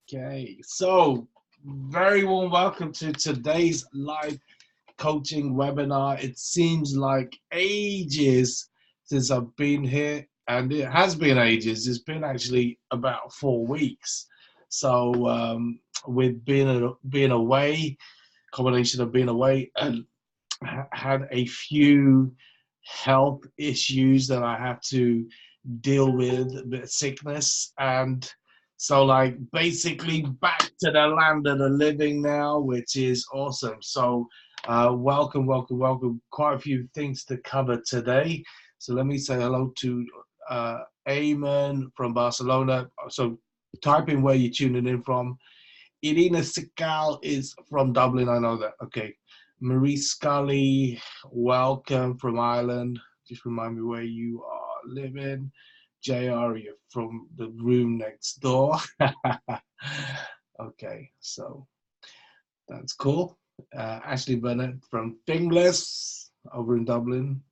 Okay, so very warm welcome to today's live coaching webinar. It seems like ages since I've been here, and it has been ages. It's been actually about 4 weeks. So with being away, combination of being away and had a few health issues that I have to deal with, a bit of sickness, and so like basically back to the land of the living now, which is awesome. So welcome. Quite a few things to cover today. So let me say hello to Eamon from Barcelona. So type in where you're tuning in from. Irina Sikal is from Dublin, I know that. Okay. Marie Scully, welcome from Ireland. Just remind me where you are living. JR, you're from the room next door. Okay, so that's cool. Ashley Bennett from Finglas over in Dublin.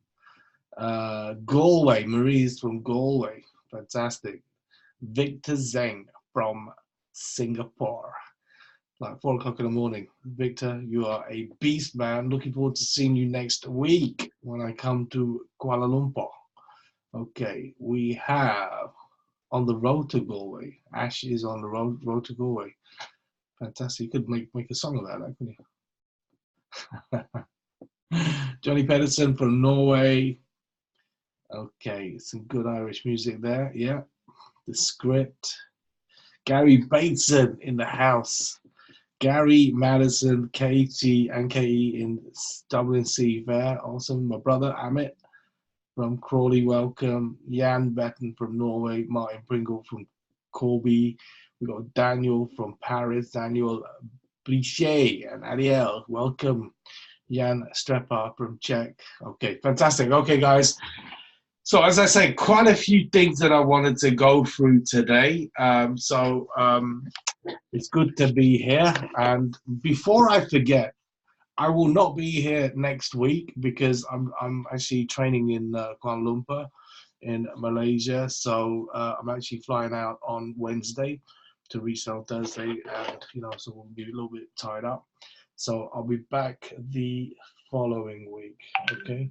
Galway, Marie's from Galway. Fantastic. Victor Zeng from Singapore. Like 4 o'clock in the morning. Victor, you are a beast, man. Looking forward to seeing you next week when I come to Kuala Lumpur. Okay, we have on the road to Galway. Ash is on the road to Galway. Fantastic. You could make a song about that, couldn't you? Johnny Pedersen from Norway. Okay, some good Irish music there. Yeah, the script. Gary Bateson in the house. Gary, Madison, Katie, and Katie in Dublin Sea Fair. Awesome. My brother Amit from Crawley, welcome. Jan Betten from Norway. Martin Pringle from Corby. We got Daniel from Paris. Daniel Blichet and Ariel, welcome. Jan Strepa from Czech. Okay, fantastic. Okay, guys. So as I say, quite a few things that I wanted to go through today. It's good to be here. And before I forget, I will not be here next week because I'm actually training in Kuala Lumpur in Malaysia. So I'm actually flying out on Wednesday to reach on Thursday, and so we'll be a little bit tied up. So I'll be back the following week. Okay.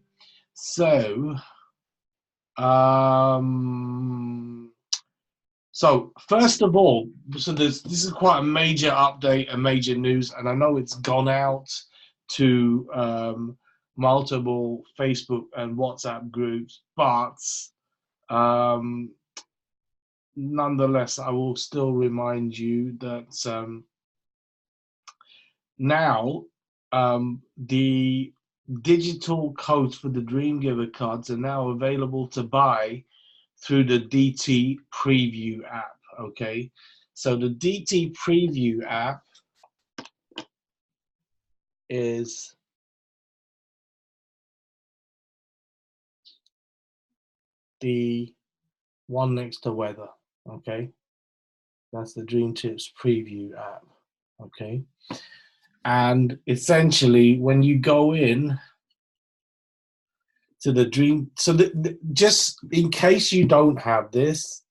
So first of all, this is quite a major update, a major news, and I know it's gone out to multiple Facebook and WhatsApp groups, but nonetheless, I will still remind you that now the digital codes for the Dreamgiver cards are now available to buy through the DT Preview app. Okay, so the DT Preview app is the one next to weather. Okay, that's the Dream Tips Preview app. Okay, and essentially when you go in to the Dream, so just in case you don't have this,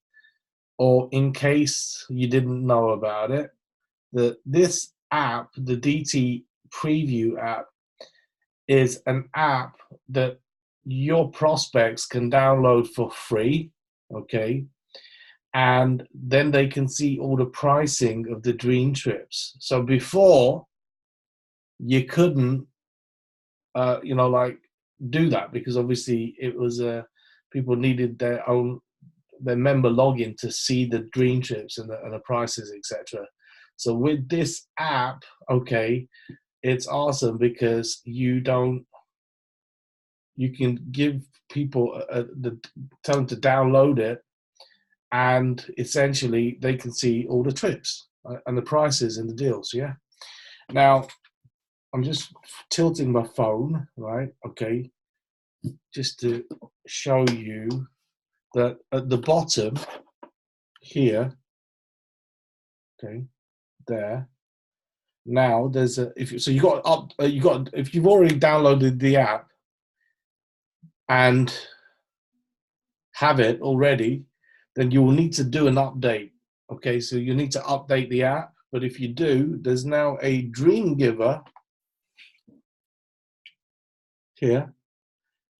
or in case you didn't know about it, this app, the DT Preview app, is an app that your prospects can download for free, okay? And then they can see all the pricing of the dream trips. So before, you couldn't, do that because obviously it was people needed their member login to see the dream trips and the prices, etc. So with this app, okay, it's awesome because you can give people tell them to download it, and essentially they can see all the trips and the prices and the deals. Yeah. Now I'm just tilting my phone, right? Okay, just to show you that at the bottom here, okay, there. Now there's if you've already downloaded the app and have it already, then you will need to do an update. Okay, so you need to update the app, but if you do, there's now a Dream Giver here,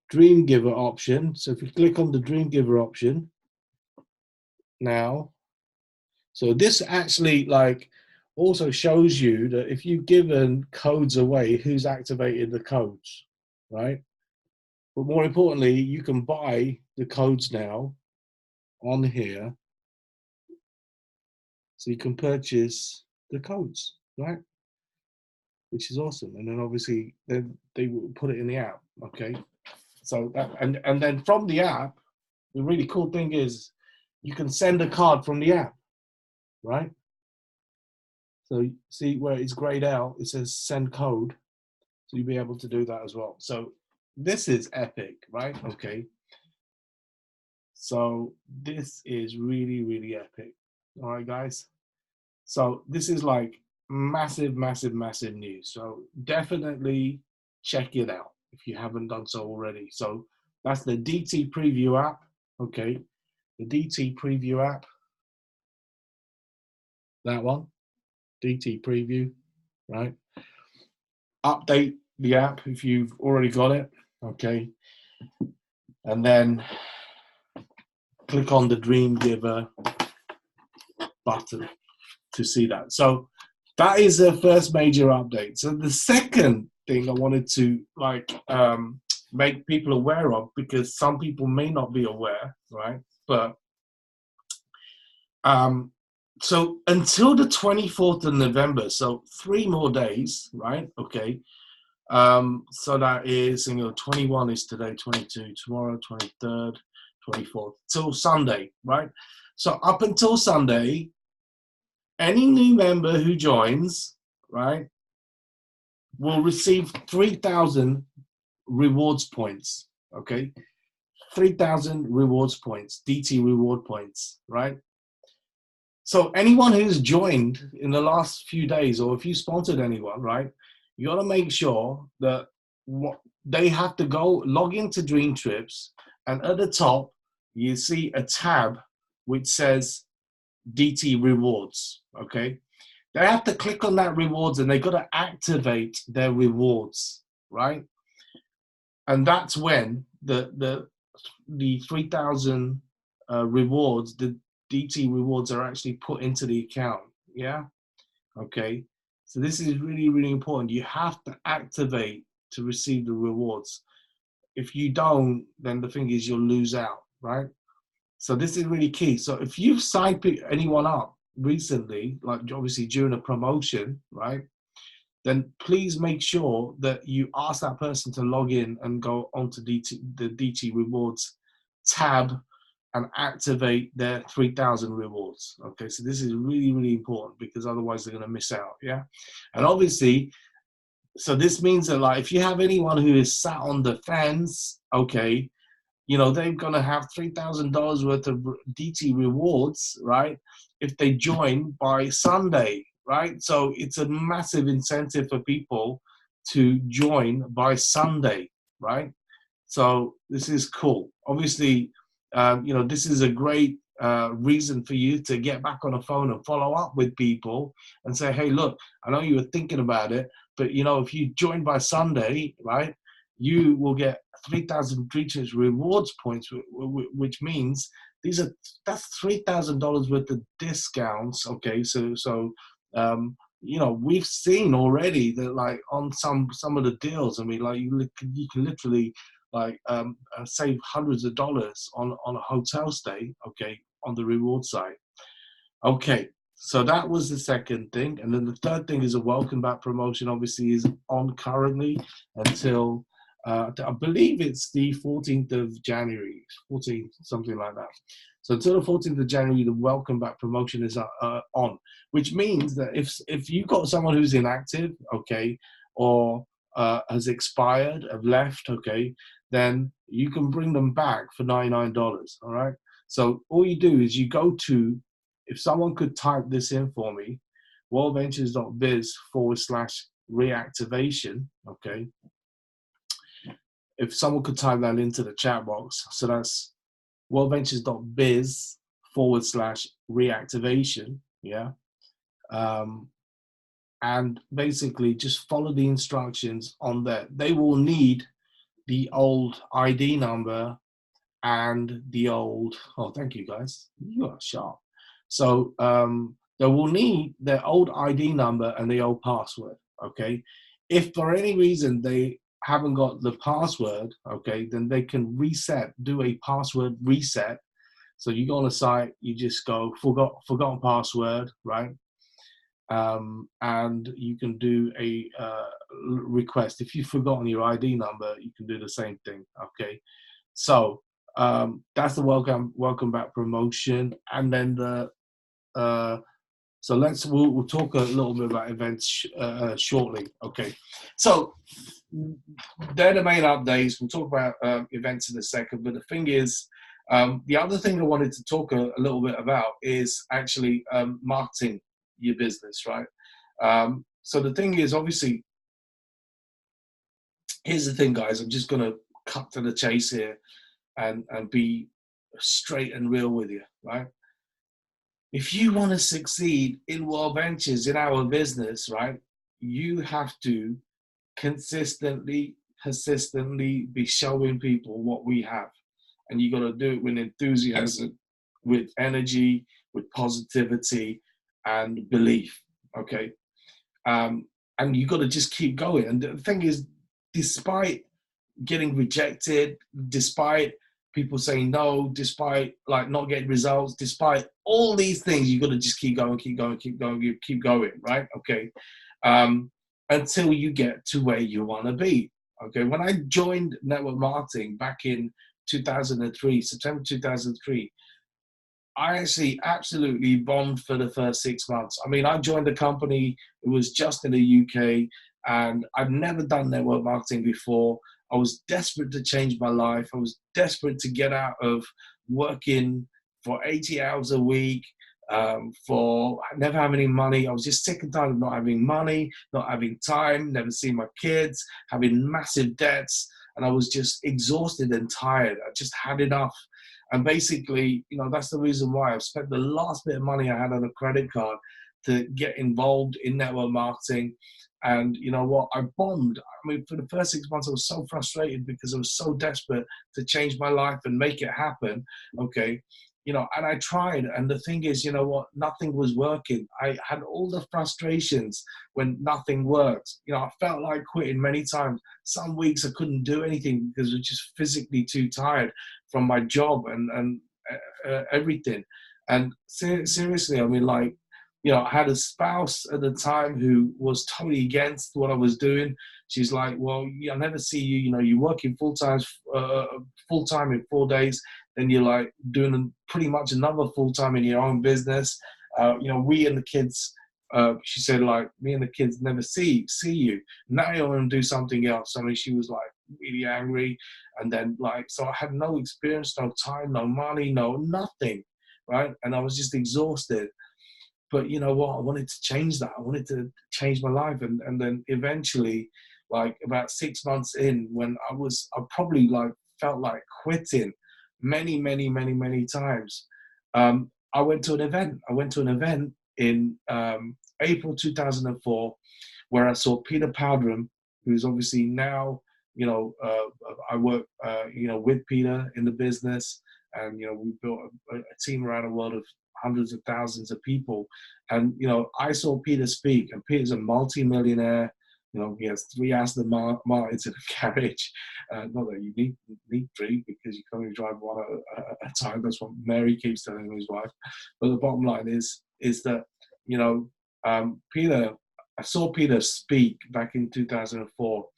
Dream Giver option. So if you click on the Dream Giver option now, so this actually like also shows you that if you've given codes away, who's activated the codes, right? But more importantly, you can buy the codes now on here. So you can purchase the codes, right? Which is awesome. And then obviously they will put it in the app, okay? So that, and then from the app, the really cool thing is you can send a card from the app, right? So see where it's grayed out, it says send code. So you'll be able to do that as well. So this is epic, right? Okay. So this is really, really epic. All right, guys. So this is like massive, massive, massive news. So definitely check it out if you haven't done so already. So that's the DT Preview app. Okay. The DT Preview app. That one. DT Preview, right? Update the app if you've already got it. Okay. And then click on the Dream Giver button to see that. So that is the first major update. So the second thing I wanted to make people aware of, because some people may not be aware, right? But so until the 24th of November, so 3 more days, right? Okay. So that is, 21 is today, 22, tomorrow, 23rd, 24th, till Sunday, right? So up until Sunday, any new member who joins, right, will receive 3,000 rewards points, okay? 3,000 rewards points, DT reward points, right? So anyone who's joined in the last few days, or if you sponsored anyone, right, you got to make sure that they have to go log into Dream Trips, and at the top, you see a tab which says DT rewards, okay? They have to click on that rewards and they got to activate their rewards, right? And that's when the 3,000 rewards, the DT rewards, are actually put into the account. Yeah. Okay. So this is really, really important. You have to activate to receive the rewards. If you don't, then the thing is you'll lose out, right? So this is really key. So if you've signed anyone up recently, like obviously during a promotion, right, then please make sure that you ask that person to log in and go onto the DT rewards tab and activate their 3,000 rewards. Okay, so this is really, really important, because otherwise they're going to miss out. Yeah. And obviously, so this means that, like, if you have anyone who is sat on the fence, okay, they're going to have $3,000 worth of DT rewards, right, if they join by Sunday, right? So it's a massive incentive for people to join by Sunday, right? So this is cool. Obviously, this is a great reason for you to get back on the phone and follow up with people and say, hey, look, I know you were thinking about it, but, if you join by Sunday, right, you will get 3,000 Dreamers rewards points, which means that's $3,000 worth of discounts. Okay, so we've seen already that, like, on some of the deals, I mean, like, you can literally save hundreds of dollars on a hotel stay. Okay, on the reward side. Okay, so that was the second thing, and then the third thing is a welcome back promotion. Obviously, is on currently until I believe it's the 14th of January, 14th, something like that. So until the 14th of January, the welcome back promotion is on, which means that if you've got someone who's inactive, okay, or has expired, have left, okay, then you can bring them back for $99. All right. So all you do is you go to, if someone could type this in for me, worldventures.biz/reactivation, okay? If someone could type that into the chat box, so that's worldventures.biz /reactivation. Yeah. And basically just follow the instructions on there. They will need the old ID number and the old, oh, thank you guys, you are sharp. So they will need their old ID number and the old password, okay? If for any reason they haven't got the password, okay, then they can reset, do a password reset. So you go on a site, you just go forgotten password, right? And you can do a request. If you've forgotten your ID number, you can do the same thing, okay? So that's the welcome back promotion. And then the so we'll talk a little bit about events shortly. Okay, so they're the main updates. We'll talk about events in a second. But the thing is, the other thing I wanted to talk a little bit about is actually marketing your business, right? So the thing is, obviously, here's the thing, guys. I'm just gonna cut to the chase here and be straight and real with you, right? If you want to succeed in World Ventures, in our business, right, you have to consistently, persistently be showing people what we have. And you got to do it with enthusiasm, with energy, with positivity and belief, okay? And you got to just keep going. And the thing is, despite getting rejected, despite people saying no, despite like not getting results, despite all these things, you got to just keep going, keep going, keep going, keep going, right? Okay, until you get to where you want to be. Okay, when I joined network marketing back in 2003, September 2003, I actually absolutely bombed for the first 6 months. I mean, I joined the company, it was just in the UK, and I'd never done network marketing before. I was desperate to change my life. I was desperate to get out of working for 80 hours a week, for never having any money. I was just sick and tired of not having money, not having time, never seeing my kids, having massive debts, and I was just exhausted and tired. I just had enough. And basically, you know, that's the reason why I've spent the last bit of money I had on a credit card to get involved in network marketing. And you know what? I bombed. I mean, for the first 6 months, I was so frustrated because I was so desperate to change my life and make it happen. Okay. You know, and I tried. And the thing is, you know what? Nothing was working. I had all the frustrations when nothing worked. You know, I felt like quitting many times. Some weeks I couldn't do anything because I was just physically too tired from my job and everything. And seriously, I mean, like, you know, I had a spouse at the time who was totally against what I was doing. She's like, well, I never see you, you know, you're working full time in 4 days, then you're like doing pretty much another full time in your own business. You know, we and the kids, she said, like, me and the kids never see you. Now you want to do something else. I mean, she was like really angry. And then like, so I had no experience, no time, no money, no nothing, right? And I was just exhausted. But you know what? I wanted to change that. I wanted to change my life. And then eventually, like about 6 months in, when I probably like felt like quitting many times. I went to an event. I went to an event in April 2004 where I saw Peter Powdram, who's obviously now, you know, I work, you know, with Peter in the business. And, you know, we built a team around the world of hundreds of thousands of people. And, you know, I saw Peter speak, and Peter's a multi-millionaire. You know, he has 3 Aston Martins in a garage. Not that you need 3 because you can only drive one at a time. That's what Mary keeps telling his wife. But the bottom line is that, you know, Peter, I saw Peter speak back in 2004.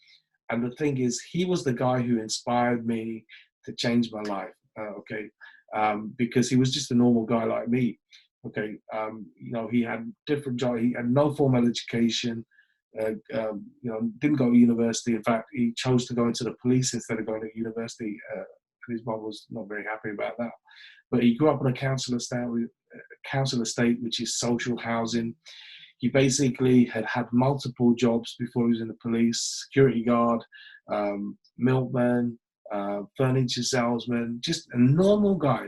And the thing is, he was the guy who inspired me to change my life. Okay. Because he was just a normal guy like me. Okay, you know, he had different job. He had no formal education. You know, didn't go to university. In fact, he chose to go into the police instead of going to university. And his mom was not very happy about that. But he grew up in a council estate, which is social housing. He basically had multiple jobs before he was in the police: security guard, milkman, furniture salesman, just a normal guy.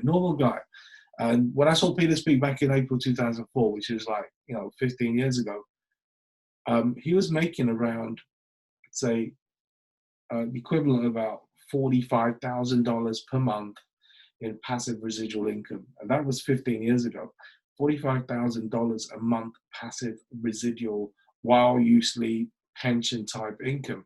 And when I saw Peter speak back in April 2004, which was like, 15 years ago, he was making around, say, the equivalent of about $45,000 per month in passive residual income. And that was 15 years ago. $45,000 a month passive residual while you sleep pension type income.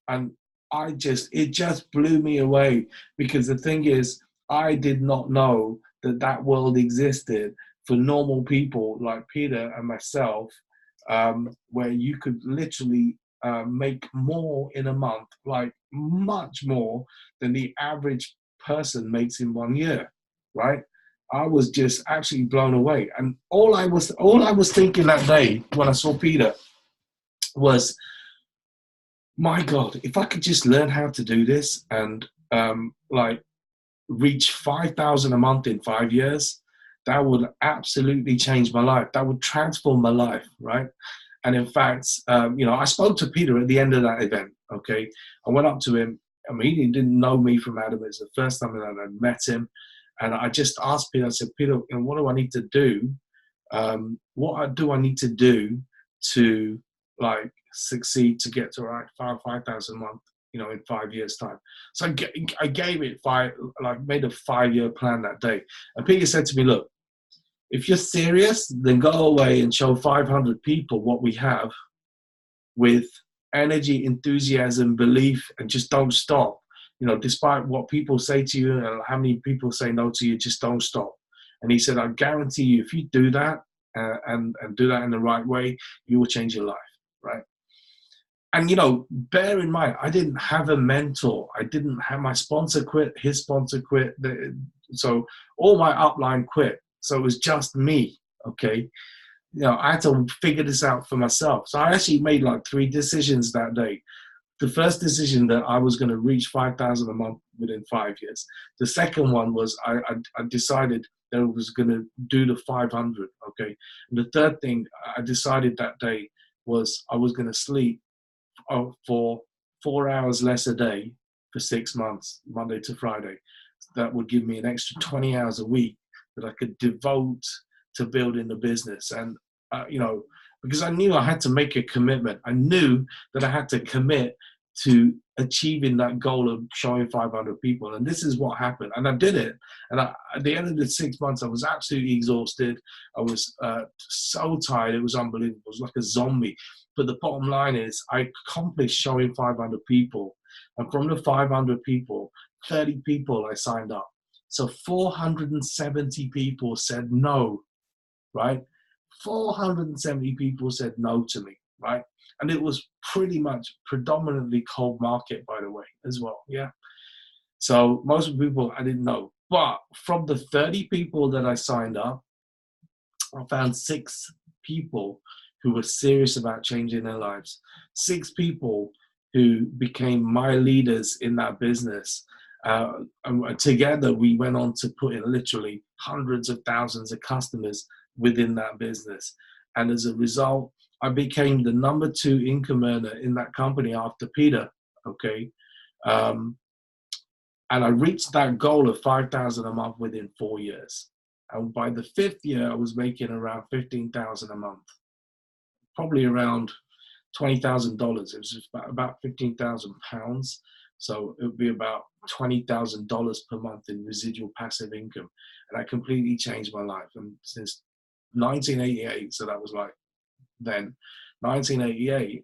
And it just blew me away, because the thing is, I did not know that world existed for normal people like Peter and myself, where you could literally make more in a month, like much more than the average person makes in 1 year, right? I was just absolutely blown away. And all I was thinking that day when I saw Peter was, my God, if I could just learn how to do this and like reach 5,000 a month in 5 years, that would absolutely change my life. That would transform my life, right? And in fact, I spoke to Peter at the end of that event. Okay, I went up to him. I mean, he didn't know me from Adam. It's the first time that I met him, and I just asked Peter. I said, Peter, what do I need to do? What do I need to do to like succeed to get to like 5,000 a month? In 5 years' time. So I gave it made a 5-year plan that day. And Peter said to me, look, if you're serious, then go away and show 500 people what we have with energy, enthusiasm, belief, and just don't stop. Despite what people say to you and how many people say no to you, just don't stop. And he said, I guarantee you, if you do that and do that in the right way, you will change your life, right? And, bear in mind, I didn't have a mentor. I didn't have my sponsor quit, his sponsor quit. So all my upline quit. So it was just me, okay? I had to figure this out for myself. So I actually made like 3 decisions that day. The first decision that I was going to reach 5,000 a month within 5 years. The second one was I decided that I was going to do the 500, okay? And the third thing I decided that day was I was going to sleep for 4 hours less a day for 6 months, Monday to Friday. That would give me an extra 20 hours a week that I could devote to building the business. And, because I knew I had to make a commitment. I knew that I had to commit to achieving that goal of showing 500 people. And this is what happened. And I did it. And at the end of the 6 months, I was absolutely exhausted. I was so tired. It was unbelievable. It was like a zombie. But the bottom line is I accomplished showing 500 people. And from the 500 people, 30 people I signed up. So 470 people said no, right? 470 people said no to me, right? And it was pretty much predominantly cold market, by the way, as well, yeah? So most of the people I didn't know. But from the 30 people that I signed up, I found 6 people who were serious about changing their lives. 6 people who became my leaders in that business. And together we went on to put in literally hundreds of thousands of customers within that business. And as a result, I became the number 2 income earner in that company after Peter, okay? And I reached that goal of 5,000 a month within 4 years. And by the 5th year, I was making around 15,000 a month, probably around $20,000. It was about 15,000 pounds. So it would be about $20,000 per month in residual passive income. And that completely changed my life. And since 1988, so that was like then, 1988,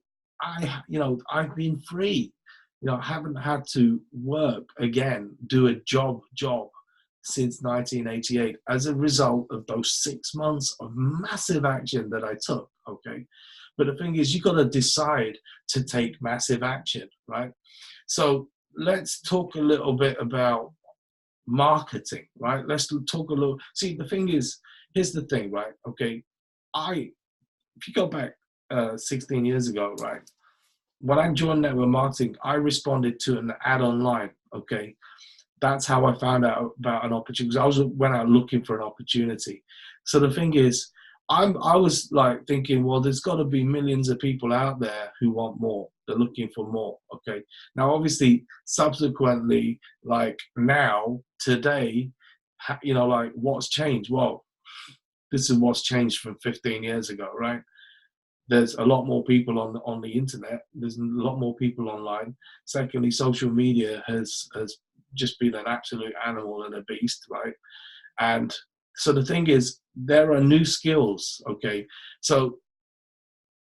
I've been free. I haven't had to work again, do a job since 1988 as a result of those 6 months of massive action that I took, okay? But the thing is, you got to decide to take massive action, right? So let's talk a little bit about marketing, right? Let's talk a little. See, the thing is, here's the thing, right? Okay, if you go back 16 years ago, right? When I joined network marketing, I responded to an ad online, okay? That's how I found out about an opportunity, because I went out looking for an opportunity. So the thing is, I was like thinking, well, there's got to be millions of people out there who want more. They're looking for more, okay? Now, obviously, subsequently, like now, today, you know, like what's changed? Well, this is what's changed from 15 years ago, right? There's a lot more people on the internet. There's a lot more people online. Secondly, social media has just been an absolute animal and a beast, right? And so the thing is, there are new skills. Okay, so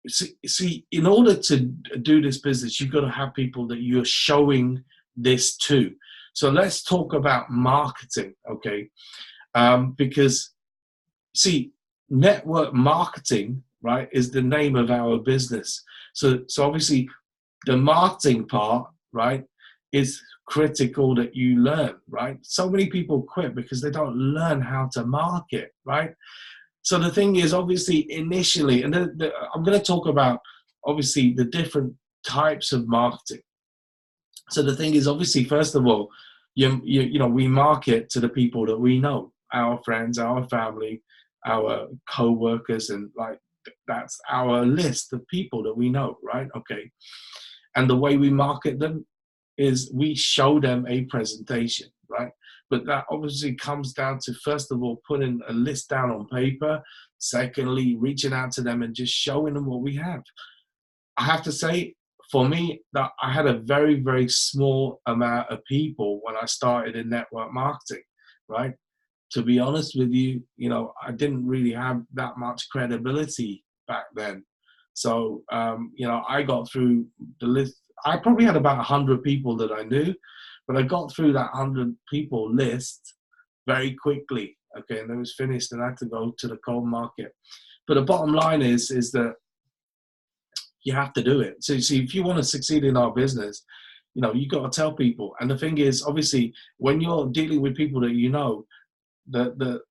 see, in order to do this business, you've got to have people that you're showing this to. So let's talk about marketing, okay? Because see, network marketing, right, is the name of our business. So obviously, the marketing part, right, is critical that you learn, right? So many people quit because they don't learn how to market, right? So the thing is, obviously, initially, and I'm going to talk about obviously the different types of marketing. So the thing is, obviously, first of all, you know, we market to the people that we know, our friends, our family, our co-workers, and like that's our list of people that we know, right? Okay. And the way we market them is we show them a presentation, right? But that obviously comes down to, first of all, putting a list down on paper. Secondly, reaching out to them and just showing them what we have. I have to say, for me, that I had a very, very small amount of people when I started in network marketing, right? To be honest with you, you know, I didn't really have that much credibility back then. So, you know, I got through the list. I probably had about 100 people that I knew, but I got through that 100 people list very quickly. Okay, and it was finished, and I had to go to the cold market. But the bottom line is that you have to do it. So you see, if you want to succeed in our business, you know, you got to tell people. And the thing is, obviously, when you're dealing with people that you know, the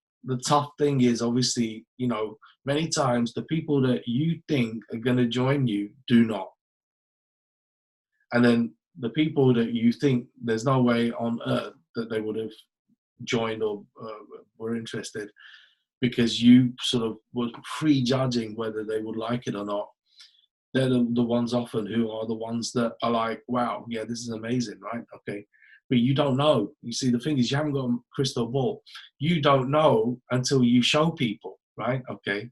tough thing is obviously, you know, many times the people that you think are going to join you do not. And then the people that you think there's no way on earth that they would have joined or were interested, because you sort of were prejudging whether they would like it or not, they're the ones often who are the ones that are like, wow, yeah, this is amazing, right? Okay. But you don't know. You see, the thing is, you haven't got a crystal ball. You don't know until you show people, right? Okay.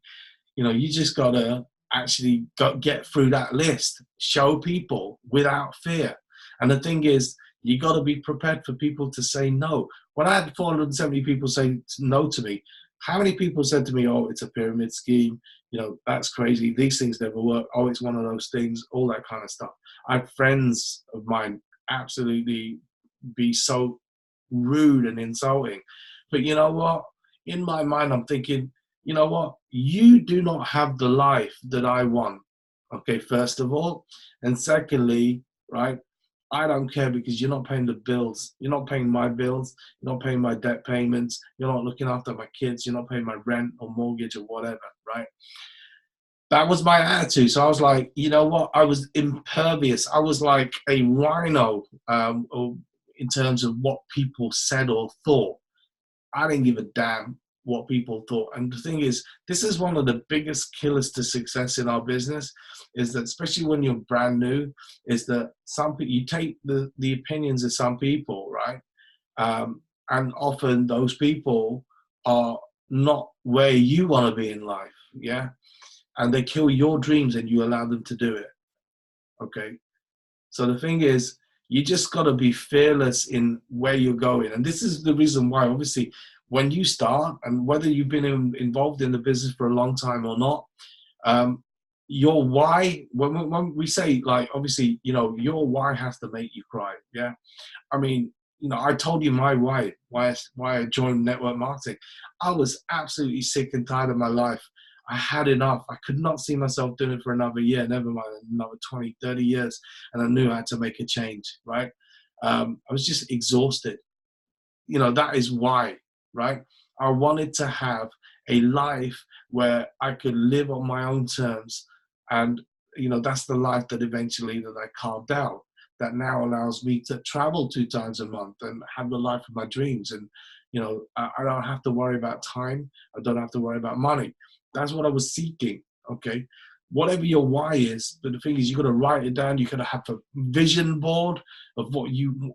You know, you just got to actually get through that list, show people without fear. And the thing is, you got to be prepared for people to say no. When I had 470 people say no to me, how many people said to me, oh, it's a pyramid scheme, you know, that's crazy, these things never work, oh, it's one of those things, all that kind of stuff. I had friends of mine absolutely be so rude and insulting. But you know what? In my mind, I'm thinking, you know what? You do not have the life that I want. Okay, first of all. And secondly, right, I don't care, because you're not paying the bills. You're not paying my bills. You're not paying my debt payments. You're not looking after my kids. You're not paying my rent or mortgage or whatever, right? That was my attitude. So I was like, you know what? I was impervious. I was like a rhino in terms of what people said or thought. I didn't give a damn what people thought. And the thing is, this is one of the biggest killers to success in our business, is that especially when you're brand new, is that you take the opinions of some people, right? And often those people are not where you want to be in life, yeah? And they kill your dreams and you allow them to do it, okay? So the thing is, you just got to be fearless in where you're going. And this is the reason why, obviously, when you start, and whether you've been involved in the business for a long time or not, your why, when we say, like, obviously, you know, your why has to make you cry. Yeah. I mean, you know, I told you my why I joined network marketing. I was absolutely sick and tired of my life. I had enough. I could not see myself doing it for another year, never mind another 20, 30 years. And I knew I had to make a change, right? I was just exhausted. You know, that is why, right? I wanted to have a life where I could live on my own terms. And, you know, that's the life that eventually that I carved out, that now allows me to travel 2 times a month and have the life of my dreams. And, you know, I don't have to worry about time. I don't have to worry about money. That's what I was seeking, okay? Whatever your why is, but the thing is, you got to write it down. You got to have a vision board of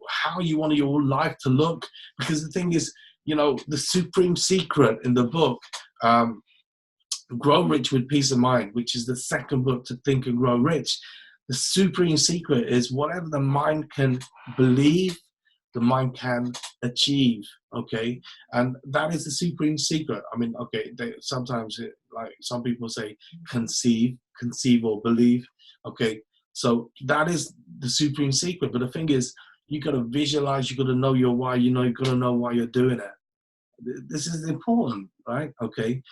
how you want your life to look. Because the thing is, you know, the supreme secret in the book, Grow Rich with Peace of Mind, which is the second book to Think and Grow Rich. The supreme secret is whatever the mind can believe, the mind can achieve. Okay, and that is the supreme secret. I mean, okay, sometimes like some people say conceive or believe. Okay, so that is the supreme secret. But the thing is, you got to visualize, you got to know your why, you got to know why you're doing it. This is important, right? Okay,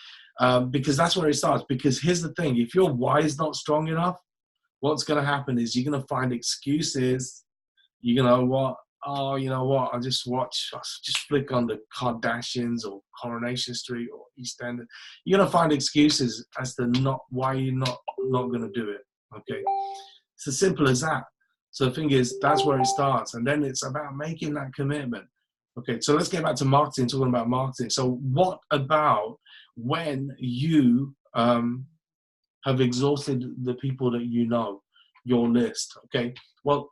because that's where it starts. Because here's the thing: if your why is not strong enough, what's going to happen is you're going to find excuses. You know what? Oh, you know what? I'll just flick on the Kardashians or Coronation Street or East End. You're going to find excuses as to why you're not going to do it. Okay, it's as simple as that. So the thing is, that's where it starts, and then it's about making that commitment. Okay, so let's get back to marketing, talking about marketing. So what about when you have exhausted the people that you know, your list? Okay, well,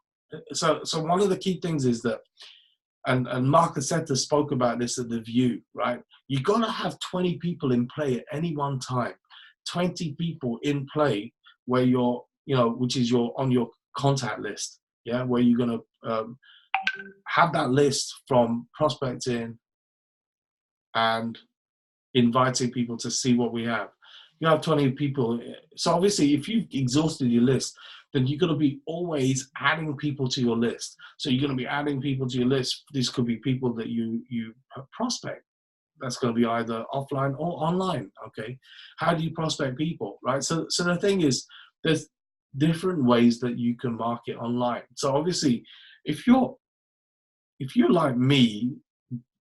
so one of the key things is that, and Mark Aceta spoke about this at The View, right? You got to have 20 people in play at any one time. 20 people in play where you're, which is on your contact list, yeah, where you're going to have that list from prospecting and inviting people to see what we have. You have 20 people. So obviously, if you've exhausted your list, then you're going to be always adding people to your list. So you're going to be adding people to your list. These could be people that you prospect. That's going to be either offline or online. Okay, how do you prospect people, right? So the thing is, there's different ways that you can market online. So obviously, if you're like me,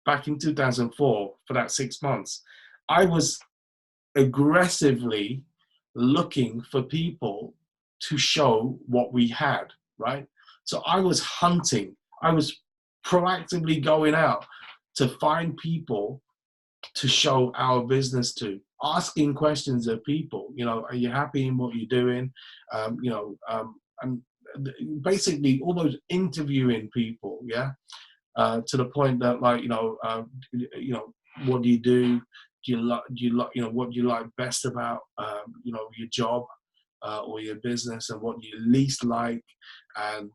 back in 2004, for that 6 months, I was aggressively looking for people to show what we had, right? So I was hunting. I was proactively going out to find people to show our business to, asking questions of people, are you happy in what you're doing? And basically almost interviewing people, yeah? To the point that, like, what do you do? What do you like best about, your job or your business, and what do you least like? And,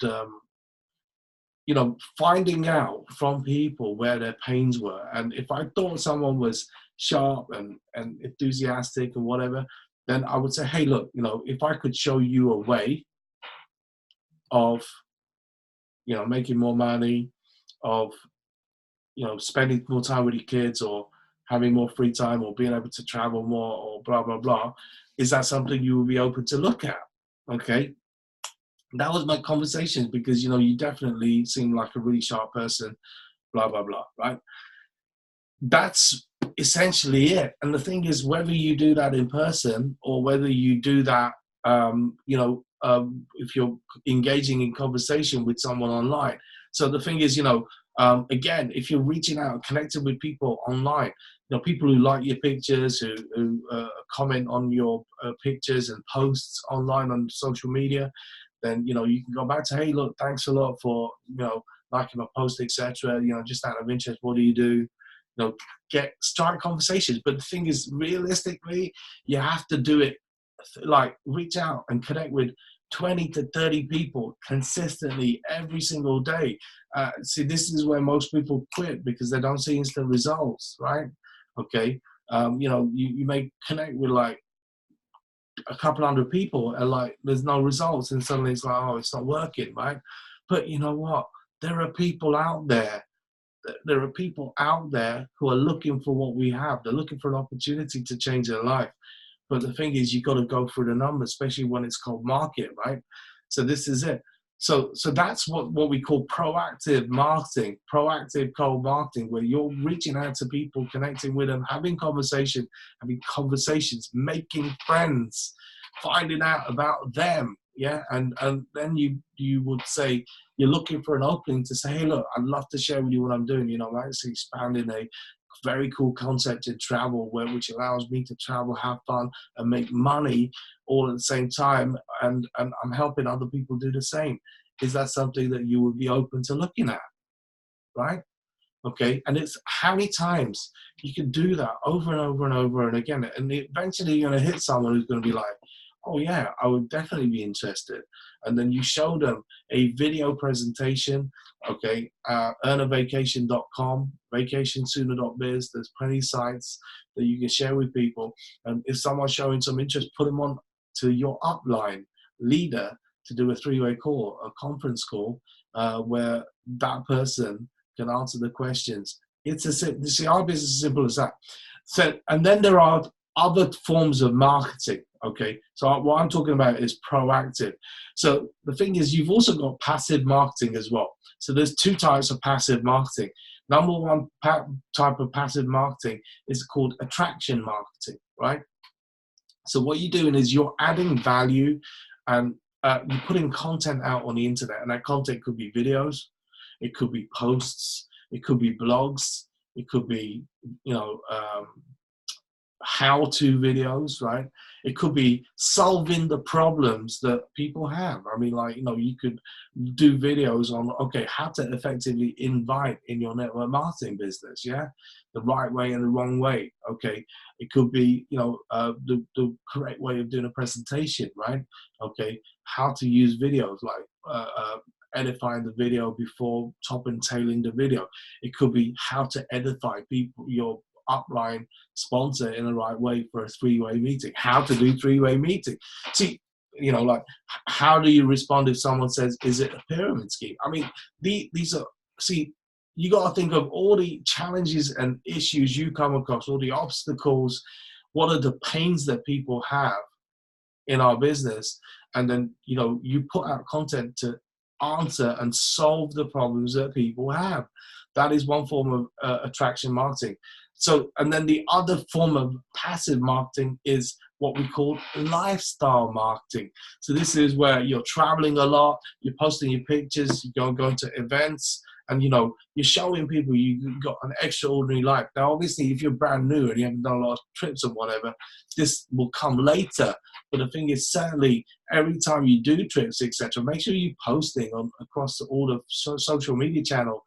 finding out from people where their pains were. And if I thought someone was sharp and enthusiastic and whatever, then I would say, hey, look, if I could show you a way of, making more money, of, spending more time with your kids, or having more free time, or being able to travel more, or blah, blah, blah, is that something you would be open to look at? Okay. That was my conversations, because, you definitely seem like a really sharp person, blah, blah, blah, right? That's essentially it. And the thing is, whether you do that in person or whether you do that, if you're engaging in conversation with someone online. So the thing is, again, if you're reaching out, connecting with people online, people who like your pictures, who comment on your pictures and posts online on social media, then, you can go back to, hey, look, thanks a lot for, liking my post, etc. Just out of interest, what do you do? Start conversations. But the thing is, realistically, you have to do it, like, reach out and connect with 20 to 30 people consistently every single day. See, this is where most people quit, because they don't see instant results, right? Okay. You may connect with like a couple hundred people and like there's no results, and suddenly it's like, oh, it's not working, right? But you know what? There are people out there. There are people out there who are looking for what we have. They're looking for an opportunity to change their life. But the thing is, you've got to go through the numbers, especially when it's called market, right? So this is it. So that's what we call proactive marketing, proactive cold marketing, where you're reaching out to people, connecting with them, having conversations, making friends, finding out about them, yeah? And then you would say, you're looking for an opening to say, hey, look, I'd love to share with you what I'm doing. I'm actually expanding a very cool concept in travel, which allows me to travel, have fun, and make money all at the same time. And I'm helping other people do the same. Is that something that you would be open to looking at? Right? Okay, and it's how many times you can do that over and over and over and again, and eventually you're going to hit someone who's going to be like, oh yeah, I would definitely be interested. And then you show them a video presentation. Okay, earnavacation.com, vacationsooner.biz. There's plenty of sites that you can share with people. And if someone's showing some interest, put them on to your upline leader to do a three-way call, a conference call, where that person can answer the questions. It's see, our business is simple as that. So, and then there are other forms of marketing. Okay, so what I'm talking about is proactive. So the thing is, you've also got passive marketing as well. So there's two types of passive marketing. Number one type of passive marketing is called attraction marketing, right? So what you're doing is you're adding value, and you're putting content out on the internet, and that content could be videos, it could be posts, it could be blogs, it could be, you know, how-to videos, right? It could be solving the problems that people have. I mean, like, you know, you could do videos on, okay, how to effectively invite in your network marketing business, yeah? The right way and the wrong way, okay? It could be, you know, the correct way of doing a presentation, right? Okay, how to use videos, like edifying the video before top and tailing the video. It could be how to edify people, your upline sponsor, in the right way for a three-way meeting, how to do three-way meeting. See, you know, like, how do you respond if someone says, is it a pyramid scheme? I mean, these are, see, you got to think of all the challenges and issues you come across, all the obstacles, what are the pains that people have in our business, and then, you know, you put out content to answer and solve the problems that people have. That is one form of attraction marketing. So, and then the other form of passive marketing is what we call lifestyle marketing. So this is where you're traveling a lot, you're posting your pictures, you're going to events, and, you know, you're showing people you've got an extraordinary life. Now, obviously, if you're brand new and you haven't done a lot of trips or whatever, this will come later. But the thing is, certainly, every time you do trips, etc., make sure you're posting on across all the social media channel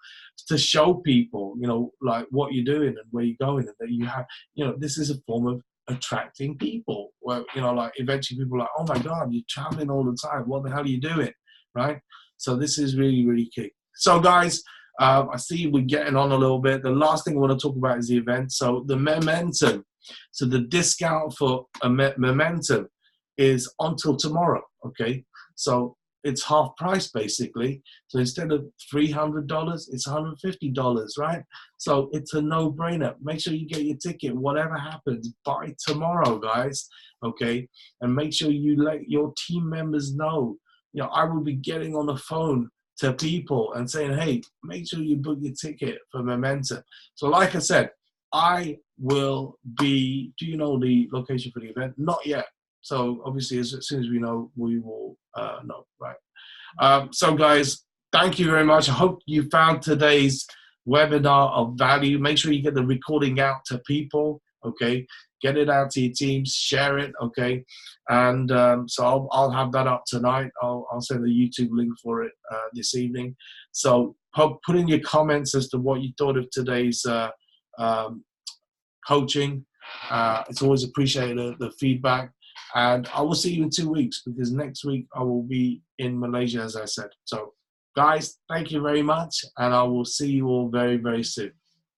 to show people, you know, like what you're doing and where you're going, and that you have, you know, this is a form of attracting people. Where, you know, like, eventually people are like, oh my God, you're traveling all the time. What the hell are you doing, right? So this is really, really key. So guys, I see we're getting on a little bit. The last thing I want to talk about is the event. So the momentum. So the discount for a momentum is until tomorrow. Okay, so it's half price basically. So instead of $300, it's $150, right? So it's a no-brainer. Make sure you get your ticket. Whatever happens, by tomorrow, guys. Okay, and make sure you let your team members know. You know, I will be getting on the phone to people and saying, hey, make sure you book your ticket for Momentum. So like I said, I will be, do you know the location for the event? Not yet. So obviously, as soon as we know, we will know, right? So guys, thank you very much. I hope you found today's webinar of value. Make sure you get the recording out to people, okay? Get it out to your teams, share it, okay? And so I'll have that up tonight. I'll send the YouTube link for it this evening. So put in your comments as to what you thought of today's coaching. It's always appreciated, the feedback. And I will see you in 2 weeks, because next week I will be in Malaysia, as I said. So guys, thank you very much. And I will see you all very, very soon.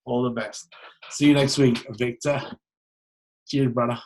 All the best. See you next week, Victor. Cheers, brother.